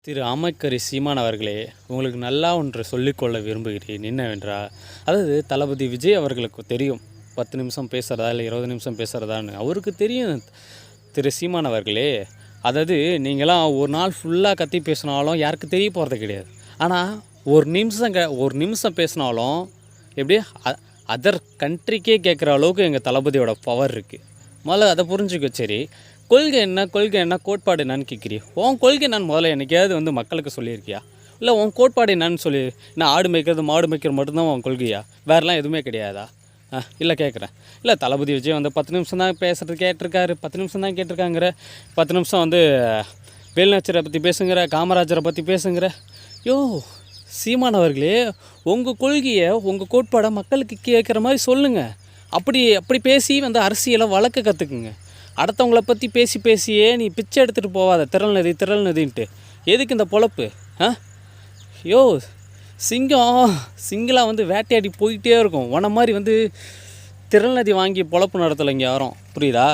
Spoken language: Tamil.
திரு ஆமைக்கரி சீமான் அவர்களே, உங்களுக்கு நல்லா ஒன்று சொல்லிக்கொள்ள விரும்புகிறேன். என்னவென்றால், அதாவது தளபதி விஜய் அவர்களுக்கு தெரியும் 10 நிமிஷம் பேசுகிறதா இல்லை 20 நிமிஷம் பேசுகிறதான்னு அவருக்கு தெரியும். திரு சீமான் அவர்களே, அதாவது நீங்களாம் ஒரு நாள் ஃபுல்லாக கத்தி பேசினாலும் யாருக்கு தெரிய போகிறது கிடையாது. ஆனால் ஒரு நிமிஷம் பேசினாலும் எப்படி அதர் கண்ட்ரிக்கே கேட்குற அளவுக்கு எங்கள் தளபதியோட பவர் இருக்குது. முதல்ல அதை புரிஞ்சுக்க. சரி, கொள்கை என்ன கோட்பாடு என்னன்னு கேட்குறீ? உன் கொள்கை என்னன்னு முதல்ல என்னைக்காவது மக்களுக்கு சொல்லியிருக்கியா? இல்லை உன் கோட்பாடு என்னன்னு சொல்லி, நான் ஆடு மேய்க்கிறது மாடு மேய்க்கிறது மட்டும்தான் உன் கொள்கையா? வேறுலாம் எதுவுமே கிடையாதா? இல்லை கேட்குறேன். இல்லை தளபதி விஜய் 10 நிமிஷம் தான் பேசுகிறது கேட்டிருக்காரு. 10 நிமிஷம் தான் கேட்டிருக்காங்கிற. 10 நிமிஷம் வேலுநாச்சியாரை பற்றி பேசுங்கிற, காமராஜரை பற்றி பேசுங்கிற. யோ சீமான் அவர்களே, உங்கள் கொள்கையை உங்கள் கோட்பாடை மக்களுக்கு கேட்குற மாதிரி சொல்லுங்கள். அப்படி பேசி அரசியலை வளர்க்க கற்றுக்குங்க. அடுத்தவங்கள பற்றி பேசியே நீ பிச்சை எடுத்துகிட்டு போவாத. திரள் நதின்ட்டு எதுக்கு இந்த பொழப்பு? யோ சிங்களாக வேட்டையாடி போயிட்டே இருக்கும். உன மாதிரி திரள் நதி வாங்கி பொழப்பு நடத்தலைங்க யாரும். புரியுதா?